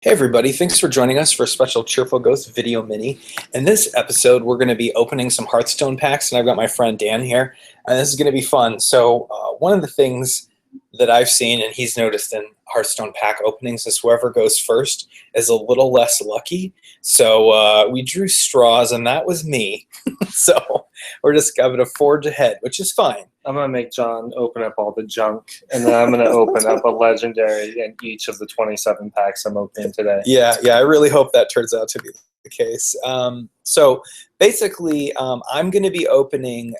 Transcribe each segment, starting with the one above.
Hey everybody, thanks for joining us for a special Cheerful Ghost video mini. In this episode, we're going to be opening some Hearthstone packs, and I've got my friend Dan here, and this is going to be fun. So one of the things that I've seen, and he's noticed in Hearthstone pack openings, is whoever goes first is a little less lucky. So we drew straws, and that was me. So we're just going to forge ahead, which is fine. I'm going to make John open up all the junk, and then I'm going to open up a legendary in each of the 27 packs I'm opening today. Yeah, I really hope that turns out to be the case. So basically, I'm going to be opening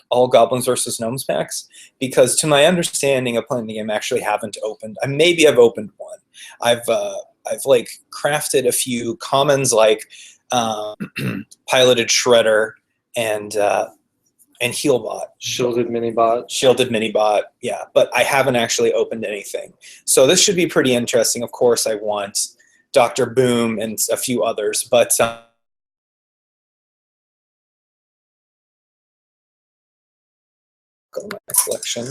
all Goblins versus Gnomes packs because, to my understanding of playing the game, I actually haven't opened. Maybe I've opened one. I've like crafted a few commons like Piloted Shredder and Healbot. Shielded Minibot. Shielded Minibot, yeah. But I haven't actually opened anything. So this should be pretty interesting. Of course, I want Dr. Boom and a few others. But go to my collection.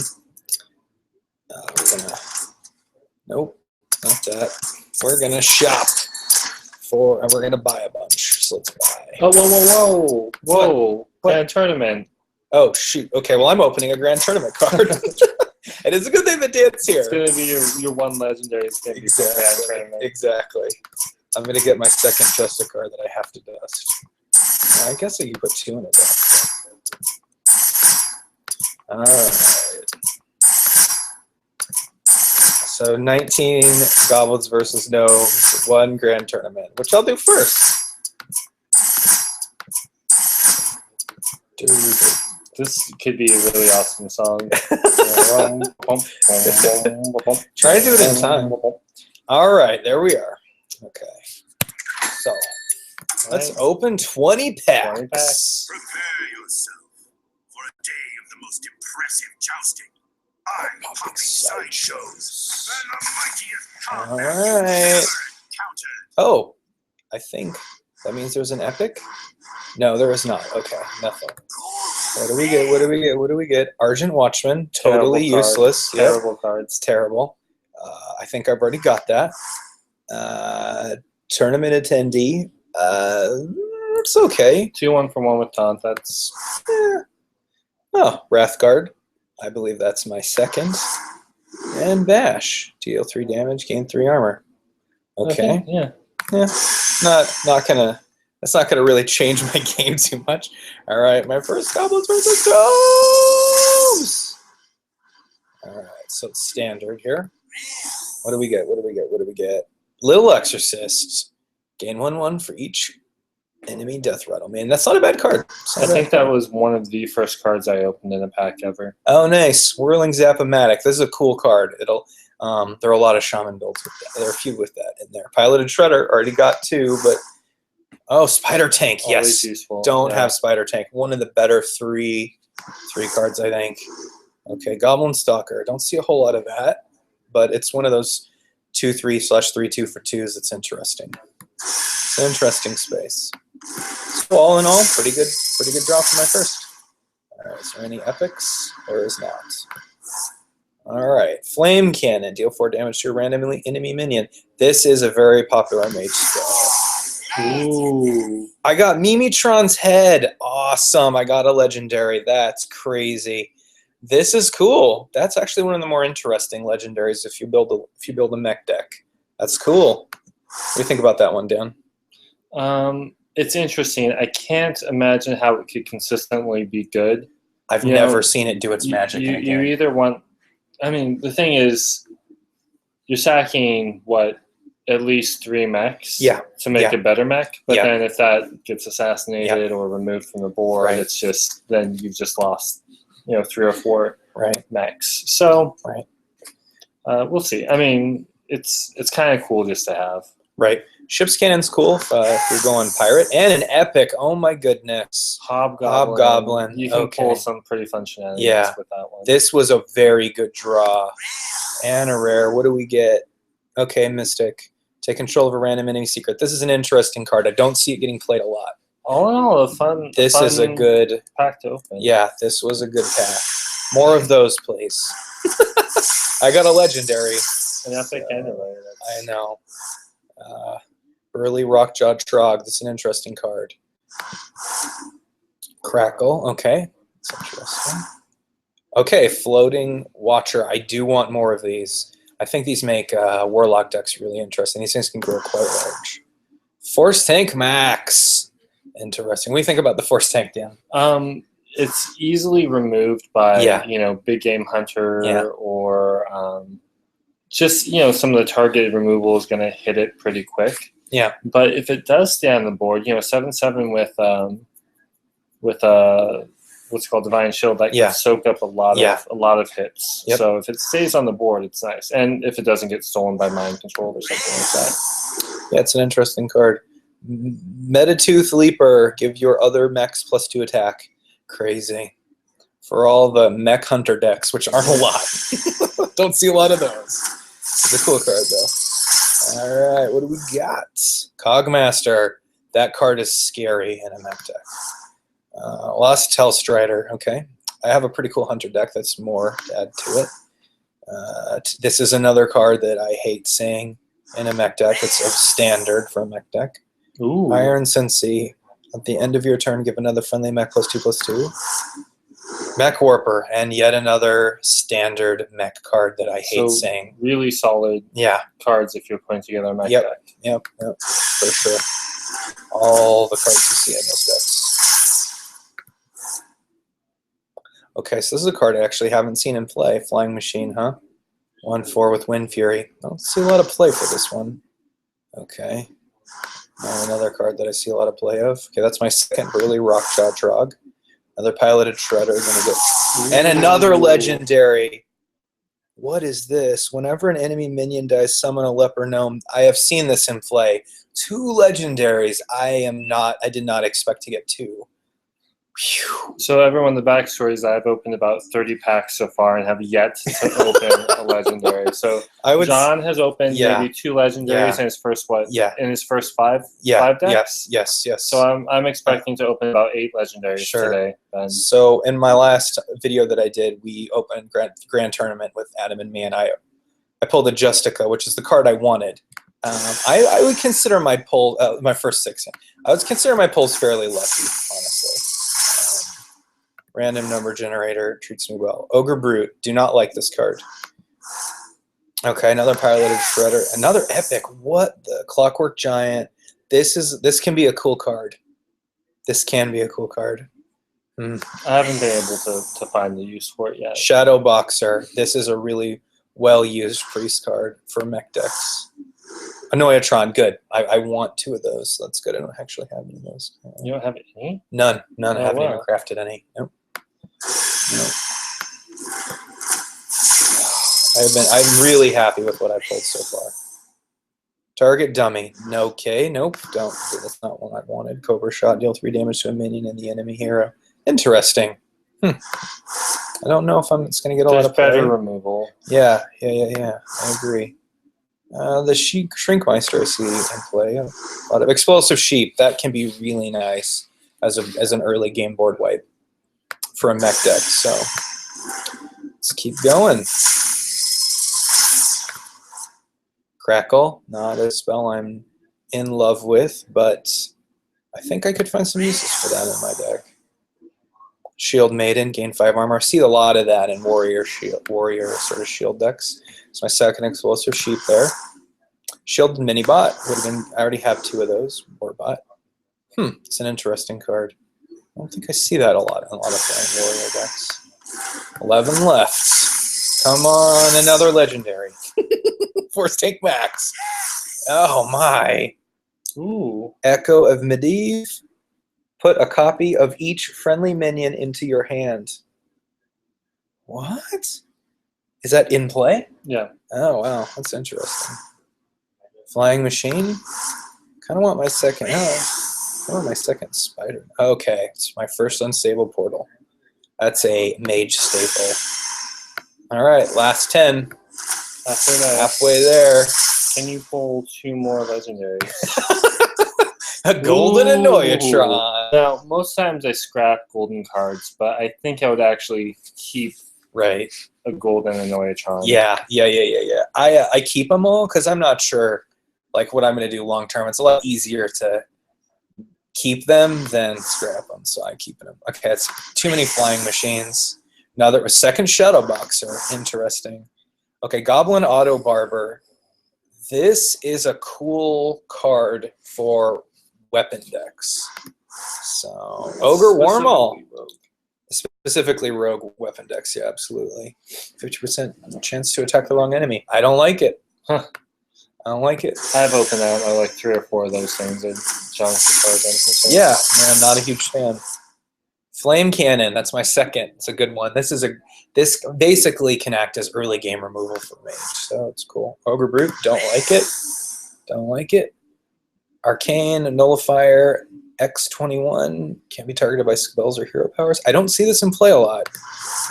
We're going to... Nope, not that. We're going to shop for... And we're going to buy a bunch. So let's buy. Oh, whoa. Grand Tournament. Oh, shoot. Okay, well, I'm opening a Grand Tournament card. And it's a good thing that Dan's here. It's going to be your one legendary. It's going to be Grand Tournament. Exactly. I'm going to get my second Justice card that I have to dust. I guess I can put two in a deck. All right. So 19 Goblins versus Gnomes, 1 Grand Tournament, which I'll do first. This could be a really awesome song. Try to do it in time. All right, there we are. Okay. So let's open 20 packs. Prepare yourself for a day of the most impressive jousting. I'm popping sideshows and the mightiest combat All right. ever encountered. Oh, I think that means there's an epic. No, there is not. Okay, nothing. What do we get? What do we get? What do we get? Argent Watchman, totally useless. Terrible card. It's terrible. I think I've already got that. Tournament attendee. It's okay. 2-1 for 1 with taunt. That's. Oh, Wrathguard. I believe that's my second. And Bash. Deal 3 damage, gain 3 armor. Okay. Yeah. Not gonna. That's not gonna really change my game too much. All right, my first Goblins versus Gnomes. All right, so it's standard here. What do we get? What do we get? What do we get? Little Exorcist. Gain 1/1 for each enemy death rattle. Man, that's not a bad card. I think that was one of the first cards I opened in a pack ever. Oh, nice. Whirling Zap-O-Matic. This is a cool card. It'll. There are a lot of Shaman builds with that. There are a few with that in there. Piloted Shredder. Already got 2, but. Oh, Spider Tank, yes. Useful. Don't have Spider Tank. One of the better three cards, I think. Okay, Goblin Stalker. Don't see a whole lot of that, but it's one of those 2/3/3/2 for 2s that's interesting. It's an interesting space. So all in all, pretty good draw for my first. All right, is there any epics? There is not. All right, Flame Cannon. Deal 4 damage to a random enemy minion. This is a very popular mage spell. Ooh. I got Mimitron's head. Awesome. I got a legendary. That's crazy. This is cool. That's actually one of the more interesting legendaries if you build a mech deck. That's cool. What do you think about that one, Dan? It's interesting. I can't imagine how it could consistently be good. I've never seen it do its magic in a game. You either want... I mean, the thing is, you're sacking, what, at least 3 mechs to make a better mech, but then if that gets assassinated or removed from the board, it's just then you've just lost 3 or 4 mechs. So we'll see. I mean, it's kind of cool just to have. Right. Ship's Cannon's cool if you're going pirate, and an epic. Oh my goodness. Hobgoblin. You can pull some pretty fun shenanigans with that one. This was a very good draw. And a rare. What do we get? Okay, Mystic. Take control of a random enemy secret. This is an interesting card. I don't see it getting played a lot. All in all, a fun. This is a good pack to open. Yeah, this was a good pack. More of those, please. I got a legendary. An epic anyway. I know. Early Rockjaw Trog. This is an interesting card. Crackle. Okay. That's interesting. Okay, Floating Watcher. I do want more of these. I think these make Warlock decks really interesting. These things can grow quite large. Force Tank Max. Interesting. What do you think about the Force Tank, Dan? It's easily removed by Big Game Hunter or just some of the targeted removal is going to hit it pretty quick. Yeah. But if it does stay on the board, 7/7 with what's called Divine Shield, that can soak up a lot of hits. Yep. So if it stays on the board, it's nice. And if it doesn't get stolen by mind control or something like that. Yeah, it's an interesting card. Metatooth Leaper. Give your other mechs +2 attack. Crazy. For all the mech hunter decks, which aren't a lot. Don't see a lot of those. It's a cool card, though. All right, what do we got? Cogmaster. That card is scary in a mech deck. Lost Hellstrider. Okay. I have a pretty cool hunter deck that's more to add to it. This is another card that I hate seeing in a mech deck. It's a standard for a mech deck. Ooh. Iron Sensi. At the end of your turn, give another friendly mech +2/+2. Mech Warper, and yet another standard mech card that I hate seeing. Really solid cards if you're putting together a mech deck. Yep, for sure. All the cards you see in those decks. Okay, so this is a card I actually haven't seen in play. Flying Machine, huh? 1/4 with Wind Fury. I don't see a lot of play for this one. Okay. Now another card that I see a lot of play of. Okay, that's my second Burly Rockjaw Trog. Another Piloted Shredder. Gonna get, and another legendary. What is this? Whenever an enemy minion dies, summon a leper gnome. I have seen this in play. 2 legendaries. I did not expect to get 2. Whew. So everyone, the backstory is that I've opened about 30 packs so far and have yet to open a legendary. So John has opened maybe 2 legendaries in his first in his first 5 decks. Yes. So I'm expecting to open about 8 legendaries today. Then. So in my last video that I did, we opened Grand Tournament with Adam and me, and I pulled a Justica, which is the card I wanted. I would consider my pull my first 6. I would consider my pulls fairly lucky, honestly. Random number generator treats me well. Ogre Brute. Do not like this card. Okay, another Piloted Shredder. Another epic. What the? Clockwork Giant. This can be a cool card. This can be a cool card. I haven't been able to find the use for it yet. Shadow Boxer. This is a really well-used priest card for mech decks. Annoyatron. Good. I want 2 of those. That's good. I don't actually have any of those. You don't have any? None. I haven't even crafted any. Nope. I'm really happy with what I've pulled so far. Target dummy. Okay, nope. Don't. That's not one I wanted. Cobra Shot. Deal 3 damage to a minion and the enemy hero. Interesting. I don't know if it's going to get a lot of play. Better removal. Yeah. I agree. The Shrinkmeister I see in play. A lot of Explosive Sheep. That can be really nice as an early game board wipe for a mech deck. So let's keep going. Crackle. Not a spell I'm in love with, but I think I could find some uses for that in my deck. Shield Maiden. Gain 5 armor. I see a lot of that in warrior sort of shield decks. It's my second Explosive Sheep there. Shielded Minibot would have been. I already have 2 of those. Warbot. It's an interesting card. I don't think I see that a lot in a lot of playing warrior decks. 11 left. Come on, another legendary. Force Tank Max. Oh my. Ooh. Echo of Medivh. Put a copy of each friendly minion into your hand. What? Is that in play? Yeah. Oh, wow. That's interesting. Flying Machine. Kind of want my second. I want my second Spider. Okay. It's my first unstable portal. That's a mage staple. All right. Last 10. Halfway there. Can you pull 2 more legendaries? A golden Annoyatron. Now, most times I scrap golden cards, but I think I would actually keep a golden Annoyatron. Yeah. I keep them all because I'm not sure like what I'm going to do long term. It's a lot easier to keep them than scrap them, so I'm keeping them. Okay, it's too many flying machines. Now that we're second Shadow Boxer, interesting. Okay, Goblin Auto Barber. This is a cool card for weapon decks. So Ogre Warmaul. Specifically rogue weapon decks, yeah, absolutely. 50% chance to attack the wrong enemy. I don't like it. Huh. I don't like it. I've opened out like 3 or 4 of those things and junk as far as I'm concerned. Yeah, man, not a huge fan. Flame Cannon, that's my second. It's a good one. This basically can act as early game removal for Mage, so it's cool. Ogre Brute, don't like it. Don't like it. Arcane, Nullifier, X21, can't be targeted by spells or hero powers. I don't see this in play a lot.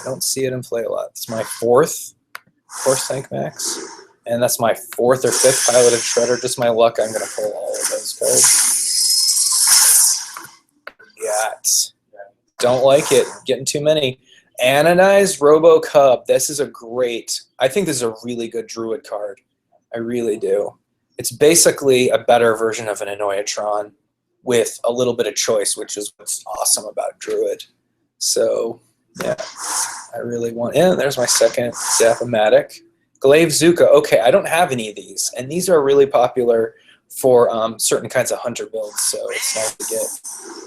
I don't see it in play a lot. It's my fourth tank max. And that's my 4th or 5th piloted shredder. Just my luck, I'm going to pull all of those cards. Got. Don't like it. Getting too many. Anodized Robo Cub. This is a great. I think this is a really good Druid card. I really do. It's basically a better version of an Annoyatron with a little bit of choice, which is what's awesome about Druid. So, yeah, I really want. And there's my second Zap-O-Matic. Glaive Zuka. Okay, I don't have any of these, and these are really popular for certain kinds of hunter builds, so it's nice to get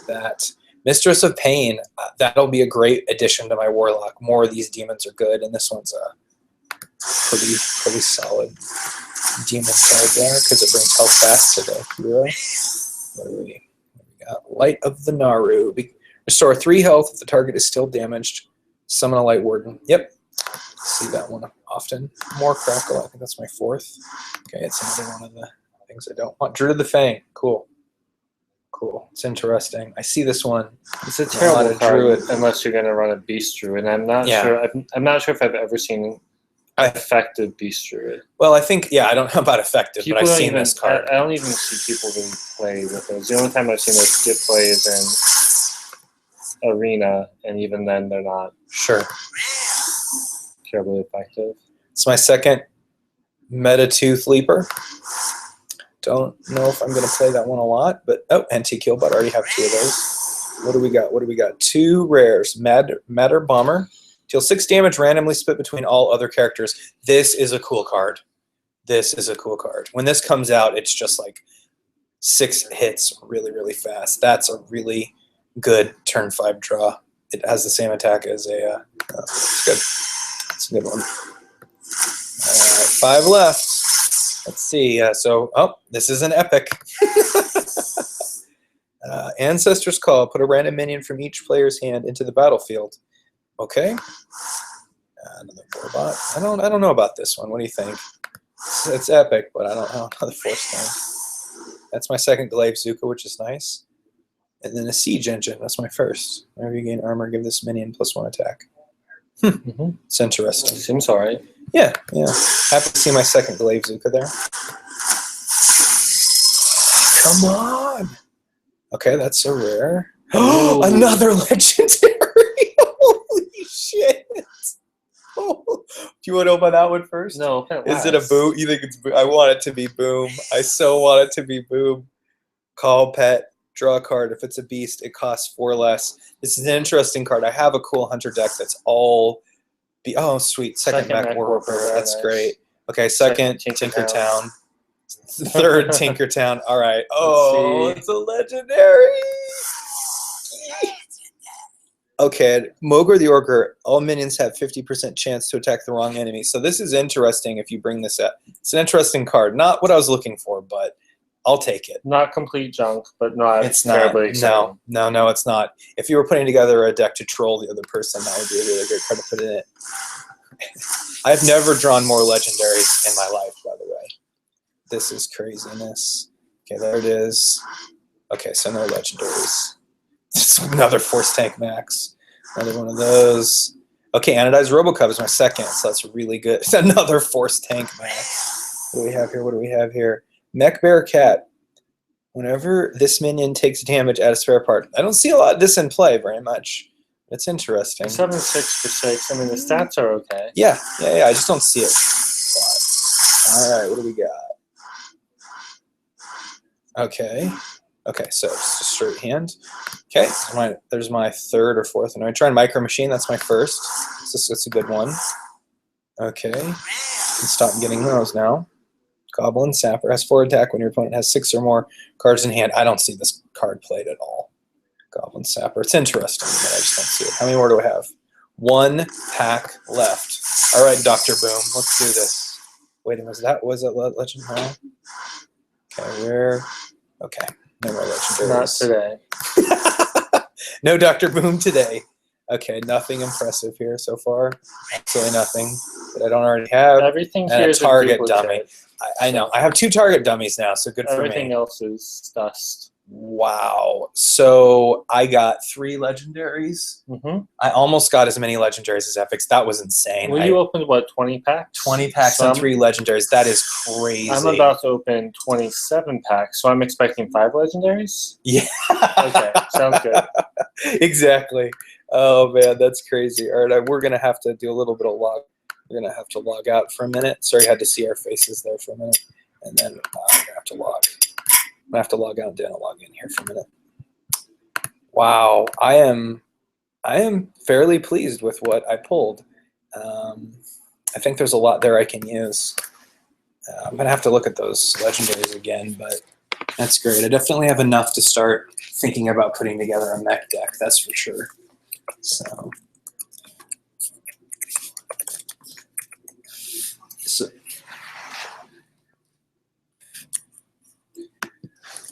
that. Mistress of Pain. That'll be a great addition to my Warlock. More of these demons are good, and this one's a pretty solid demon card there because it brings health back to the hero. What do we got? Light of the Naru. Restore 3 health if the target is still damaged. Summon a Light Warden. Yep. See that one often. More Crackle. I think that's my 4th. Okay, it's another one of the things I don't want. Druid of the Fang. Cool. Cool. It's interesting. I see this one. It's a terrible card unless you're going to run a Beast Druid. I'm not sure. I'm not sure if I've ever seen an effective Beast Druid. Well, I think I don't know about effective, but I've seen this card. I don't even see people really play with those. The only time I've seen those get play is in Arena, and even then they're not terribly effective. It's my second Meta Tooth Leaper. Don't know if I'm going to play that one a lot, but Antique Killbot. I already have 2 of those. What do we got? What do we got? 2 rares. Matter Bomber. Deal 6 damage randomly split between all other characters. This is a cool card. This is a cool card. When this comes out, it's just like 6 hits really, really fast. That's a really good turn 5 draw. It has the same attack as a. It's good. It's a good one. All right, 5 left. Let's see. This is an epic. Ancestor's Call. Put a random minion from each player's hand into the battlefield. Okay. Another Warbot. I don't know about this one. What do you think? It's epic, but I don't know how the force thing. That's my second Glaive Zuka, which is nice. And then a Siege Engine. That's my first. Whenever you gain armor, give this minion +1 attack. It's interesting. Seems alright. Yeah. Happy to see my second Glaive Zuka there. Come on. Okay, that's a rare. Another legendary. Holy shit. Do you want to open that one first? No. Is it a boom? You think it's boom? I want it to be boom. I so want it to be boom. Call pet. Draw a card. If it's a beast, it costs 4 less. This is an interesting card. I have a cool hunter deck that's all. Oh, sweet. Second Mech Warper. That's great. Okay, second Tinkertown. Third Tinkertown. All right. Oh, it's a legendary. Okay, Mogre the Orker. All minions have 50% chance to attack the wrong enemy. So this is interesting if you bring this up. It's an interesting card. Not what I was looking for, but I'll take it. Not complete junk, but not terribly exciting. No, it's not. If you were putting together a deck to troll the other person, that would be a really great card to put in it. I've never drawn more legendaries in my life, by the way. This is craziness. Okay, there it is. Okay, so no legendaries. It's another Force Tank Max. Another one of those. Okay, Anodized Robocub is my second, so that's really good. It's another Force Tank Max. What do we have here? What do we have here? Mech Bear Cat. Whenever this minion takes damage, add a spare part. I don't see a lot of this in play very much. It's interesting. 7/6 for 6. I mean, the stats are okay. Yeah. I just don't see it. All right, what do we got? Okay. Okay, so it's a straight hand. Okay, so there's my third or fourth. And I try and Micro Machine. That's my first. So that's a good one. Okay. Can stop getting those now. Goblin Sapper has 4 attack when your opponent has 6 or more cards in hand. I don't see this card played at all. Goblin Sapper. It's interesting, but I just don't see it. How many more do I have? 1 pack left. All right, Dr. Boom. Let's do this. Wait a minute. Was it Legend Hall? Okay, where? Okay. No more legendaries. Not today. No Dr. Boom today. Okay, nothing impressive here so far. Absolutely nothing that I don't already have. Everything and here a is target a dummy. I know. I have 2 target dummies now, so good for me. Everything else is dust. Wow. So I got 3 legendaries. I almost got as many legendaries as epics. That was insane. Well, you opened, what, 20 packs? 20 packs and 3 legendaries. That is crazy. I'm about to open 27 packs, so I'm expecting 5 legendaries? Yeah. Okay, sounds good. Exactly. Oh, man, that's crazy. All right, we're going to have to do a little bit of log. We're going to have to log out for a minute. Sorry, I had to see our faces there for a minute. And then I'm going to have to log. I'm going to have to log out and then I'll log in here for a minute. Wow, I am fairly pleased with what I pulled. I think there's a lot there I can use. I'm going to have to look at those legendaries again, but that's great. I definitely have enough to start thinking about putting together a mech deck, that's for sure.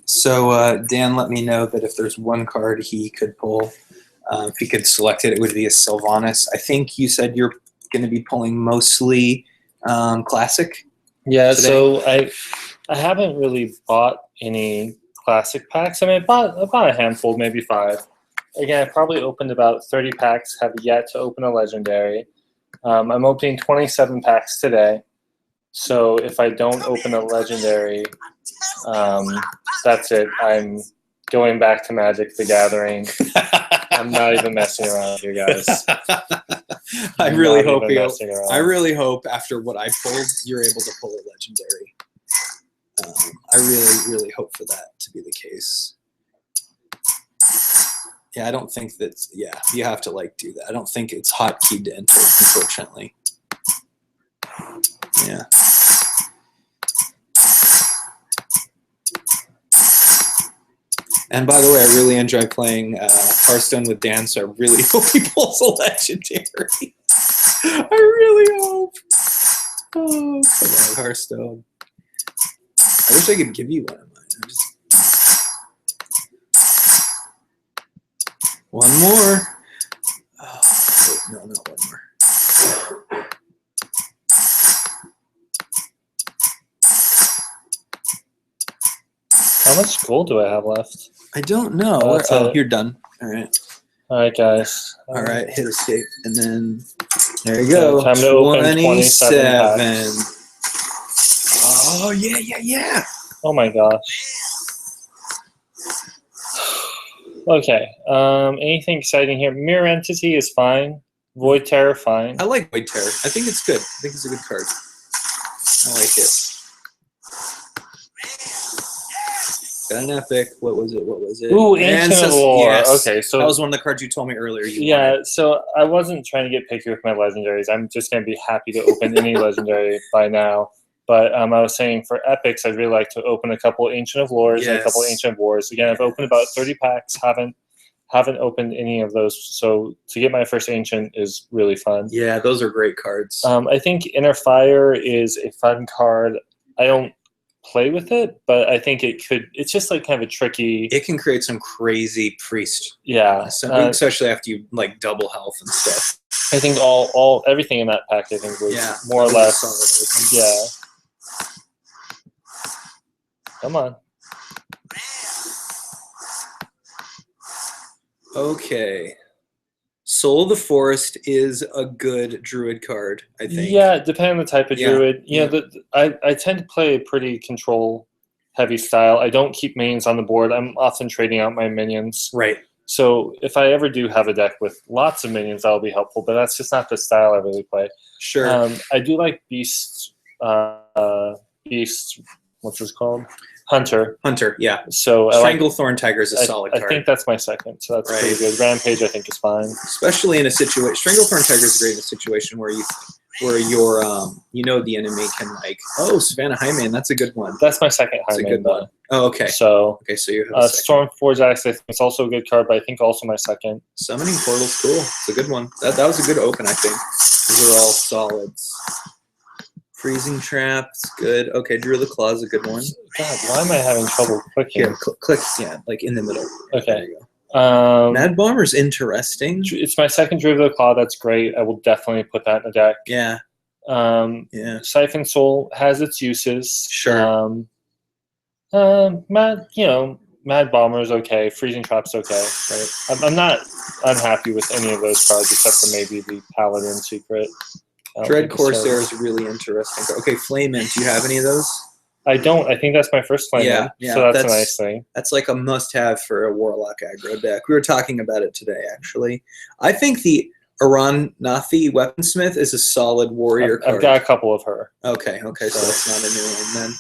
So Dan let me know that if there's one card he could pull, if he could select it, it would be a Sylvanas. I think you said you're going to be pulling mostly Classic? Yeah, today? So I haven't really bought any Classic packs. I mean, I bought a handful, maybe 5. Again, I probably opened about 30 packs, have yet to open a Legendary. I'm opening 27 packs today. So if I don't open a Legendary, that's it. I'm going back to Magic the Gathering. I'm not even messing around here, guys. I really hope after what I pulled, you're able to pull a Legendary. I really hope for that to be the case. Yeah, I don't think that. Yeah, you have to do that. I don't think it's hotkeyed to enter, unfortunately. Yeah. And by the way, I really enjoy playing Hearthstone with Dan, so I really hope he pulls a Legendary. I really hope. Oh, come on, Hearthstone. I wish I could give you one of mine. One more. Oh, wait, no, not one more. How much gold do I have left? I don't know. Oh, you're done. All right. All right, guys. All right, hit escape, and then there you go. Time to open 27 packs. Oh yeah. Oh my gosh. Okay. Anything exciting here? Mirror Entity is fine. Void Terror, fine. I like Void Terror. I think it's good. I think it's a good card. I like it. Got an epic. What was it? Ooh, Ancient War. Yes. Okay, so that was one of the cards you told me earlier. So I wasn't trying to get picky with my legendaries. I'm just going to be happy to open any legendary by now. But I was saying for epics, I'd really like to open a couple Ancient of Lores and a couple Ancient of Wars. Again, I've opened about 30 packs. Haven't opened any of those. So to get my first Ancient is really fun. Yeah, those are great cards. I think Inner Fire is a fun card. I don't play with it, but I think it's just kind of a tricky. It can create some crazy priest. Yeah. Especially after you double health and stuff. I think everything in that pack I think was more or less solid. Yeah. Come on. Okay. Soul of the Forest is a good druid card, I think. Yeah, depending on the type of druid. I tend to play a pretty control-heavy style. I don't keep minions on the board. I'm often trading out my minions. Right. So if I ever do have a deck with lots of minions, that'll be helpful, but that's just not the style I really play. Sure. I do like Beast, what's this called? Hunter. Hunter, yeah. So Stranglethorn Tiger is a solid card. I think that's my second, so that's pretty good. Rampage, I think, is fine. Especially in a situation, Stranglethorn Tiger is great in a situation where you're the enemy can Savannah Highmane, that's a good one. That's my second Highmane. That's a good one. Oh, okay. So you have Stormforge Axe, I think it's also a good card, but I think also my second. Summoning Portal's cool. It's a good one. That was a good open, I think. These are all solids. Freezing Trap's good. Okay, Drew the Claw is a good one. God, why am I having trouble clicking? Here, click, like in the middle. Okay. There you go. Mad Bomber's interesting. It's my second Drew the Claw. That's great. I will definitely put that in the deck. Yeah. Siphon Soul has its uses. Sure. Mad Bomber's okay. Freezing Trap's okay. Right. I'm not unhappy with any of those cards except for maybe the Paladin Secret. Dread Corsair is really interesting. Okay, Flame Imp. Do you have any of those? I don't. I think that's my first Flame Imp. Yeah. So that's a nice thing. That's like a must-have for a Warlock aggro deck. We were talking about it today, actually. I think the Iran Nathi Weaponsmith is a solid warrior card. I've got a couple of her. Okay, so that's not a new one then.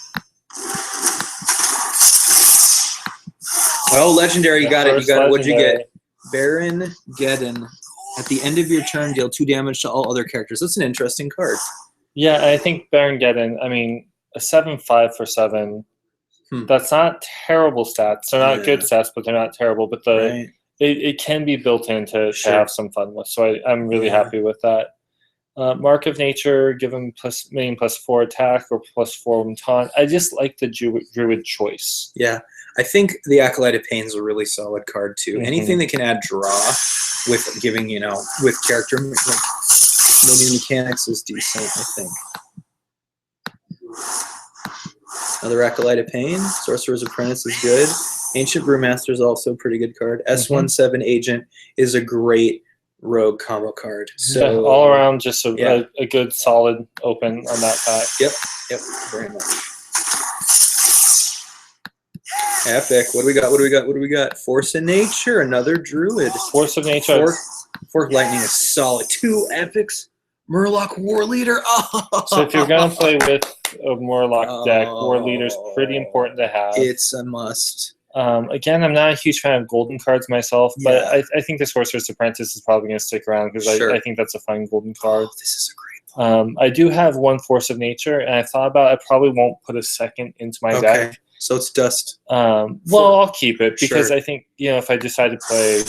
Oh, legendary! You got it. What'd you get? Baron Geddon. At the end of your turn, deal 2 damage to all other characters. That's an interesting card. Yeah, I think Baron Geddon. I mean, a 7/5 for 7. That's not terrible stats. They're not good stats, but they're not terrible. But it can be built in to have some fun with. So I'm really happy with that. Mark of Nature, give him +4 attack or +4 taunt. I just like the Druid choice. Yeah, I think the Acolyte of Pain is a really solid card too. Anything that can add draw with giving, with character menu mechanics is decent, I think. Another Acolyte of Pain. Sorcerer's Apprentice is good. Ancient Brewmaster is also a pretty good card. S17 Agent is a great rogue combo card. So all around, just a good solid open on that pack. Yep, very much. Epic. What do we got? Force of Nature, another Druid. Force of Nature. Fork Lightning is solid. 2 epics. Murloc War Leader. Oh. So if you're gonna play with a Murloc deck, War Leader's pretty important to have. It's a must. Again, I'm not a huge fan of golden cards myself, but I think the Sorcerer's Apprentice is probably going to stick around because I think that's a fun golden card. Oh, this is a great one. I do have 1 Force of Nature, and I thought about I probably won't put a second into my deck. So it's dust. Well, I'll keep it because I think if I decide to play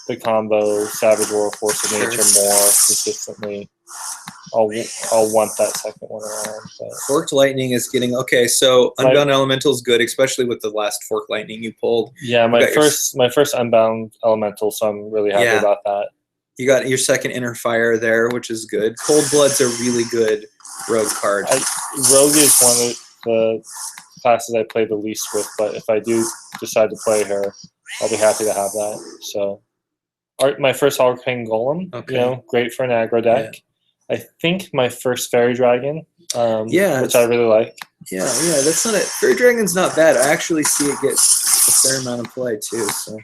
the combo Savage War Force of Nature more consistently, I'll want that second one around. But. Forked Lightning is getting so Unbound Elemental is good, especially with the last Forked Lightning you pulled. Yeah, my first Unbound Elemental, so I'm really happy about that. You got your second Inner Fire there, which is good. Cold Blood's a really good rogue card. Rogue is one of the classes I play the least with, but if I do decide to play her, I'll be happy to have that. So, my first Arcane Golem, great for an aggro deck. Yeah. I think my first Fairy Dragon, which I really like. Yeah, that's not it. Fairy Dragon's not bad. I actually see it get a fair amount of play too. So,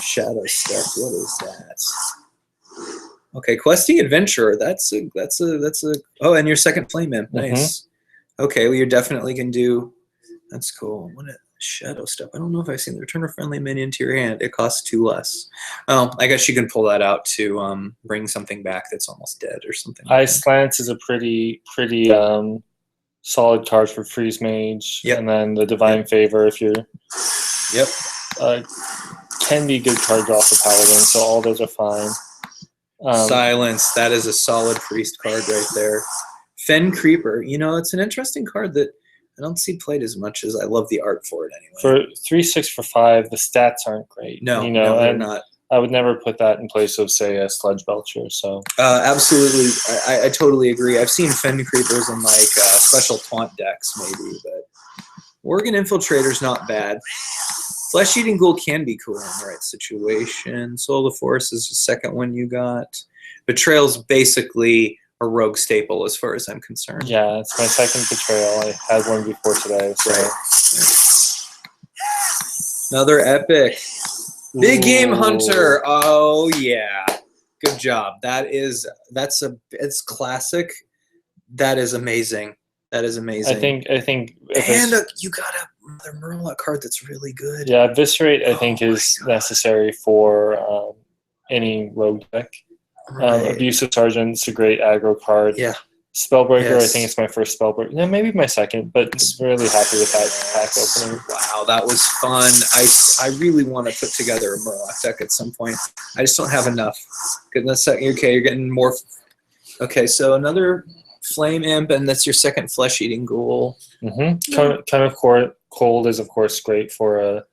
Shadow Step, what is that? Okay, Questing Adventurer. That's a. Oh, and your second Flame Imp. Nice. Okay, well, you're definitely can do. That's cool. What a Shadow Step. I don't know if I've seen the return a friendly minion to your hand. It costs 2 less. Oh, I guess you can pull that out to bring something back that's almost dead or something. Ice Lance is a pretty solid card for Freeze Mage. Yep. And then the Divine Favor if you're. Yep. Can be good card draw for Paladin, so all those are fine. Silence. That is a solid priest card right there. Fen Creeper. It's an interesting card that I don't see played as much as I love the art for it anyway. For 3/6 for 5, the stats aren't great. No, they're not. I would never put that in place of, say, a Sludge Belcher. So absolutely, I totally agree. I've seen Fen Creepers in special taunt decks maybe, but Worgen Infiltrator's not bad. Flesh Eating Ghoul can be cool in the right situation. Soul of Force is the second one you got. Betrayal's basically a rogue staple as far as I'm concerned. Yeah, it's my second Betrayal. I had one before today. So. Right. Another epic. Big Game Hunter. Oh yeah. Good job. It's classic. That is amazing. I think and you got a another Murloc card that's really good. Yeah, Eviscerate I think is necessary for any rogue deck. Right. Abusive Sergeant's a great aggro card. Yeah. Spellbreaker, I think it's my first Spellbreaker. No, maybe my second, but really happy with that pack opening. Wow, that was fun. I really want to put together a Murloc deck at some point. I just don't have enough. Goodness, okay, you're getting more. Okay, so another Flame Imp, and that's your second Flesh-Eating Ghoul. Kind of cold is, of course, great for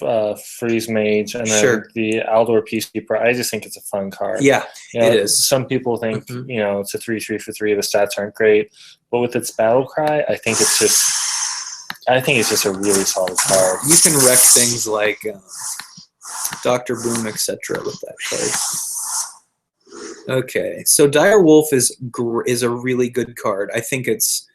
a Freeze Mage, and then the Aldor Peacekeeper. I just think it's a fun card. Yeah, it is. Some people think it's a 3/3 for 3. The stats aren't great, but with its Battle Cry, I think it's just a really solid card. You can wreck things like Dr. Boom, etc. with that card. Okay, so Dire Wolf is a really good card. I think it's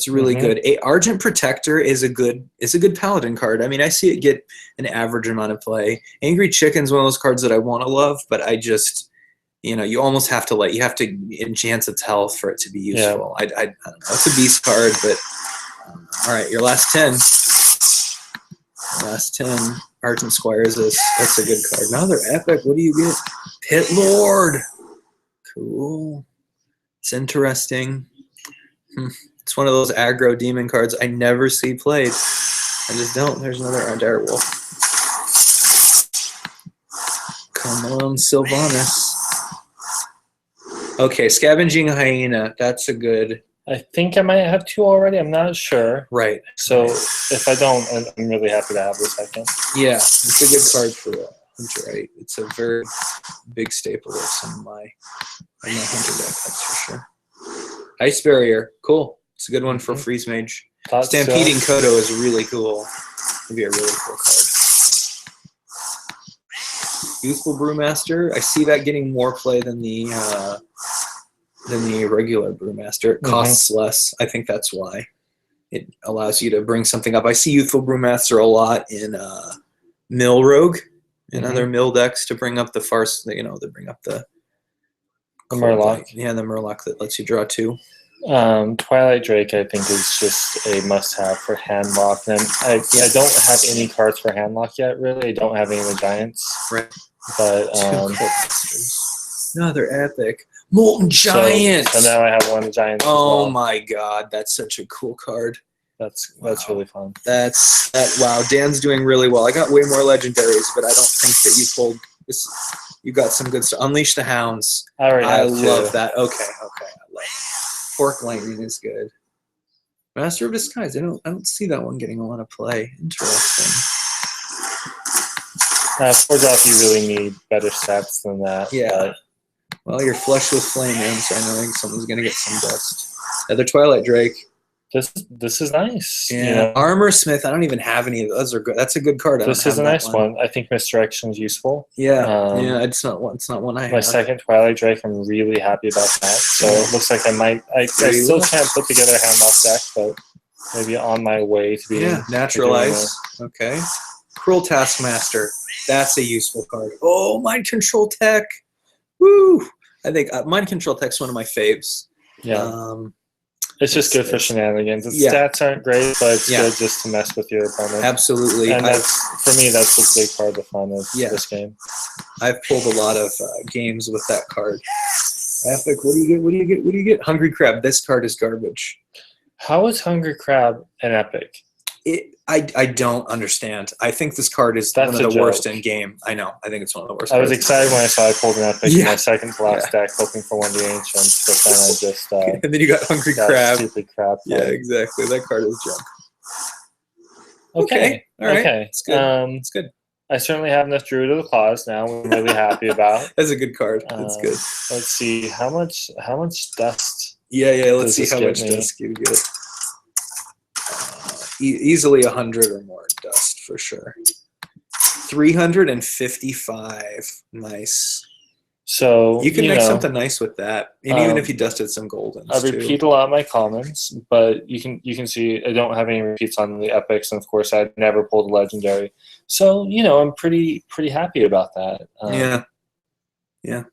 really good. Argent Protector is a good Paladin card. I mean, I see it get an average amount of play. Angry Chicken's one of those cards that I want to love, but I just, you almost have to enchant its health for it to be useful. I don't know. It's a beast card, but all right, your last 10. Last 10. Argent Squire that's a good card. Now they're epic. What do you get? Pit Lord. Cool. It's interesting. It's one of those aggro demon cards I never see played. I just don't. There's another Dire Wolf. Come on, Sylvanas. Okay, Scavenging Hyena. That's a good. I think I might have 2 already. I'm not sure. Right. So if I don't, I'm really happy to have the second. Yeah, it's a good card for Hunter, right? It's a very big staple of some of my Hunter deck, that's for sure. Ice Barrier. Cool. It's a good one for Freeze Mage. Stampeding Kodo is really cool. It'd be a really cool card. Youthful Brewmaster. I see that getting more play than the regular Brewmaster. It costs less. I think that's why. It allows you to bring something up. I see Youthful Brewmaster a lot in Mill Rogue and other mill decks to bring up the farce. To bring up the Murloc. Yeah, the Murloc that lets you draw 2. Twilight Drake, I think, is just a must-have for Handlock. And I don't have any cards for Handlock yet, really. I don't have any of the Giants. Right. But no, they're epic. Molten Giant. So now I have one Giant. Oh my God, that's such a cool card. That's really fun. Wow, Dan's doing really well. I got way more legendaries, but I don't think that you pulled this. You got some good stuff. Unleash the Hounds. I love that. Okay, I love it. Fork Lightning is good. Master of Disguise. I don't see that one getting a lot of play. Interesting. 4-drop, you really need better stats than that. Yeah. But well, you're flush with Flame In, so I know someone's gonna get some dust. Another Twilight Drake. This is nice. Yeah. Armor Smith. I don't even have any of those. Are good. That's a good card. This is a nice one. I think Misdirection is useful. Yeah. It's not one I have. My second Twilight Drake. I'm really happy about that. So it looks like I might. I still can't put together a Handlock deck, but maybe on my way to being. Naturalize. Okay. Cruel Taskmaster. That's a useful card. Oh, Mind Control Tech. Woo! I think Mind Control Tech's one of my faves. Yeah. It's just good for shenanigans. Its stats aren't great, but it's good just to mess with your opponent. Absolutely. And for me, that's a big part of the fun of this game. I've pulled a lot of games with that card. Epic. What do you get? Hungry Crab. This card is garbage. How is Hungry Crab an epic? I don't understand. I think this card is one of the worst in game. I know. I think it's one of the worst. I was excited when I saw I pulled an epic in my second to last deck, hoping for one of the ancients, but then I just and then you got Hungry Crab. Stupid crap. Yeah, exactly. That card is junk. Okay. All right. Okay. It's good. It's good. I certainly have enough Druid of the Claws now. I'm really happy about. That's a good card. That's good. Let's see how much dust. Yeah. Let's see how much dust you get. Easily 100 or more dust for sure. 355. Nice. So you can make something nice with that, and even if you dusted some goldens. I repeat a lot of my comments, but you can see I don't have any repeats on the epics, and of course I never pulled a legendary. So I'm pretty happy about that. Yeah.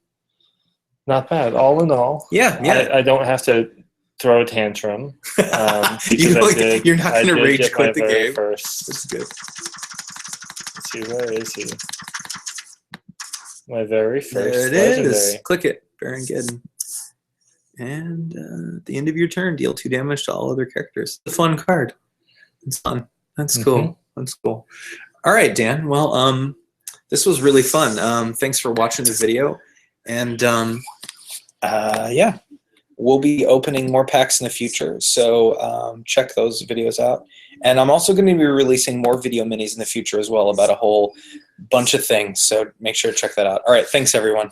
Not bad. All in all. Yeah. I don't have to throw a tantrum. You're not going to rage quit the game. First. That's good. Let's see, where is he? My very first there it legendary. Is. Click it, Baron Geddon. And at the end of your turn, deal 2 damage to all other characters. It's a fun card. It's fun. That's cool. That's cool. All right, Dan. Well, this was really fun. Thanks for watching the video. And yeah, we'll be opening more packs in the future. So check those videos out. And I'm also going to be releasing more video minis in the future as well about a whole bunch of things. So make sure to check that out. All right. Thanks, everyone.